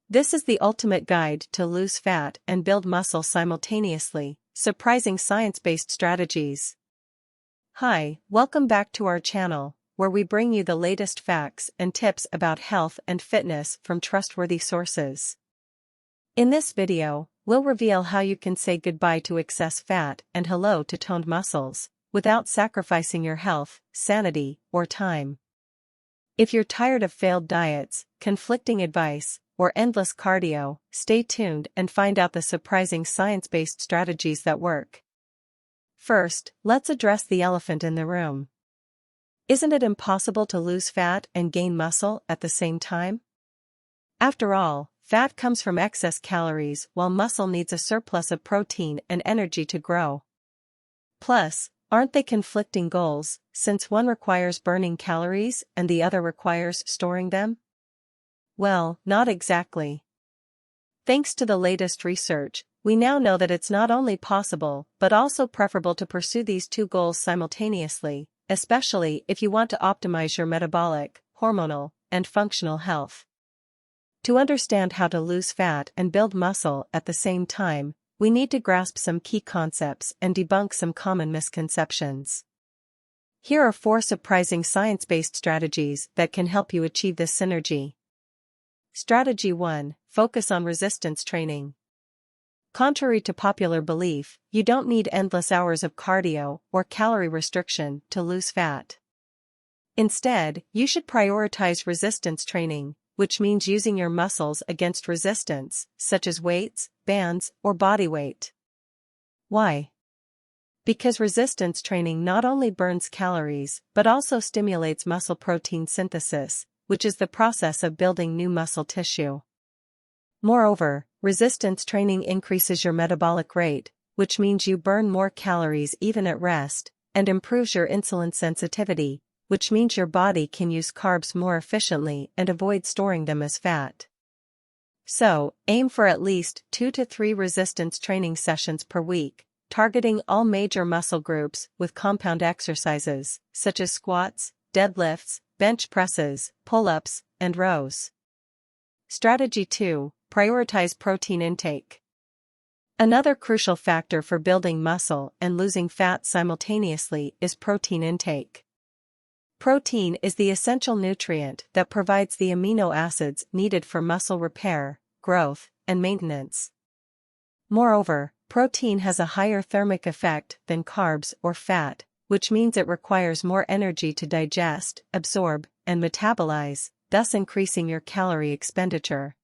This is the ultimate guide to lose fat and build muscle simultaneously, surprising science-based strategies. Hi, welcome back to our channel, where we bring you the latest facts and tips about health and fitness from trustworthy sources. In this video, we'll reveal how you can say goodbye to excess fat and hello to toned muscles, without sacrificing your health, sanity, or time. If you're tired of failed diets, conflicting advice, or endless cardio, stay tuned and find out the surprising science-based strategies that work. First, let's address the elephant in the room. Isn't it impossible to lose fat and gain muscle at the same time? After all, fat comes from excess calories while muscle needs a surplus of protein and energy to grow. Plus, aren't they conflicting goals, since one requires burning calories and the other requires storing them? Well, not exactly. Thanks to the latest research, we now know that it's not only possible but also preferable to pursue these two goals simultaneously, especially if you want to optimize your metabolic, hormonal, and functional health. To understand how to lose fat and build muscle at the same time, we need to grasp some key concepts and debunk some common misconceptions. Here are 4 surprising science-based strategies that can help you achieve this synergy. Strategy 1. Focus on resistance training. Contrary to popular belief, you don't need endless hours of cardio or calorie restriction to lose fat. Instead, you should prioritize resistance training, which means using your muscles against resistance, such as weights, bands, or body weight. Why? Because resistance training not only burns calories but also stimulates muscle protein synthesis, which is the process of building new muscle tissue. Moreover, resistance training increases your metabolic rate, which means you burn more calories even at rest, and improves your insulin sensitivity, which means your body can use carbs more efficiently and avoid storing them as fat. So, aim for at least 2 to 3 resistance training sessions per week, targeting all major muscle groups with compound exercises, such as squats, deadlifts, bench presses, pull-ups, and rows. Strategy 2. Prioritize protein intake. Another crucial factor for building muscle and losing fat simultaneously is protein intake. Protein is the essential nutrient that provides the amino acids needed for muscle repair, growth, and maintenance. Moreover, protein has a higher thermic effect than carbs or fat, which means it requires more energy to digest, absorb, and metabolize, thus increasing your calorie expenditure.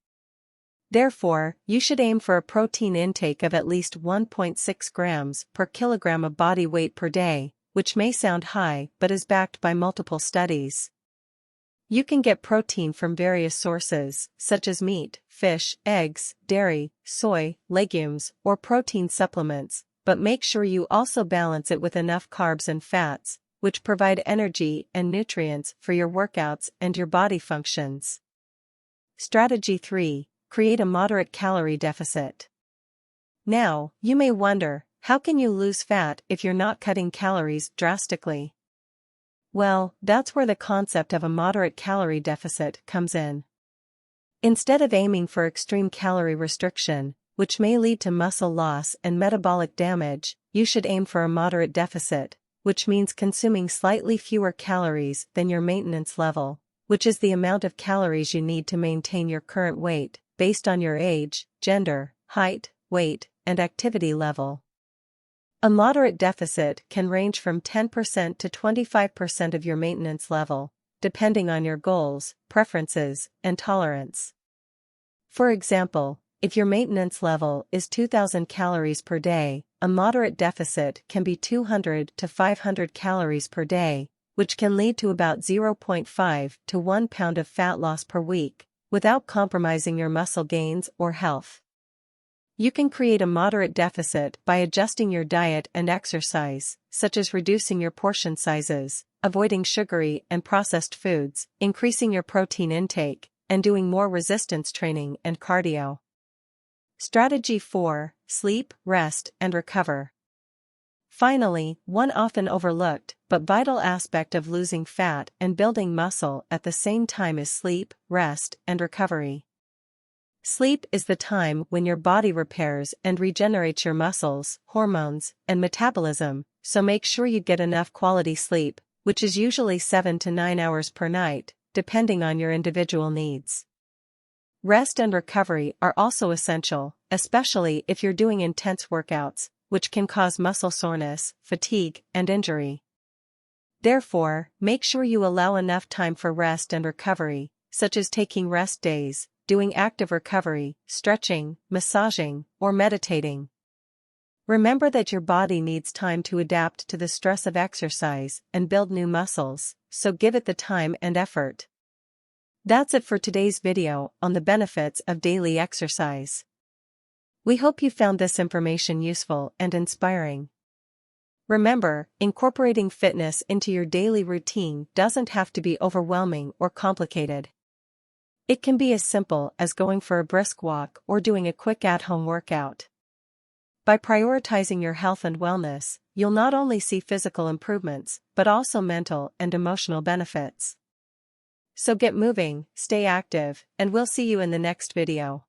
Therefore, you should aim for a protein intake of at least 1.6 grams per kilogram of body weight per day, which may sound high but is backed by multiple studies. You can get protein from various sources, such as meat, fish, eggs, dairy, soy, legumes, or protein supplements, but make sure you also balance it with enough carbs and fats, which provide energy and nutrients for your workouts and your body functions. Strategy 3. Create a moderate calorie deficit. Now, you may wonder, how can you lose fat if you're not cutting calories drastically? Well, that's where the concept of a moderate calorie deficit comes in. Instead of aiming for extreme calorie restriction, which may lead to muscle loss and metabolic damage, you should aim for a moderate deficit, which means consuming slightly fewer calories than your maintenance level, which is the amount of calories you need to maintain your current weight, based on your age, gender, height, weight, and activity level. A moderate deficit can range from 10% to 25% of your maintenance level, depending on your goals, preferences, and tolerance. For example, if your maintenance level is 2,000 calories per day, a moderate deficit can be 200 to 500 calories per day, which can lead to about 0.5 to 1 pound of fat loss per week, without compromising your muscle gains or health. You can create a moderate deficit by adjusting your diet and exercise, such as reducing your portion sizes, avoiding sugary and processed foods, increasing your protein intake, and doing more resistance training and cardio. Strategy 4. Sleep, rest, and recover. Finally, one often overlooked but vital aspect of losing fat and building muscle at the same time is sleep, rest, and recovery. Sleep is the time when your body repairs and regenerates your muscles, hormones, and metabolism, so make sure you get enough quality sleep, which is usually 7 to 9 hours per night, depending on your individual needs. Rest and recovery are also essential, especially if you're doing intense workouts, which can cause muscle soreness, fatigue, and injury. Therefore, make sure you allow enough time for rest and recovery, such as taking rest days, doing active recovery, stretching, massaging, or meditating. Remember that your body needs time to adapt to the stress of exercise and build new muscles, so give it the time and effort. That's it for today's video on the benefits of daily exercise. We hope you found this information useful and inspiring. Remember, incorporating fitness into your daily routine doesn't have to be overwhelming or complicated. It can be as simple as going for a brisk walk or doing a quick at-home workout. By prioritizing your health and wellness, you'll not only see physical improvements, but also mental and emotional benefits. So get moving, stay active, and we'll see you in the next video.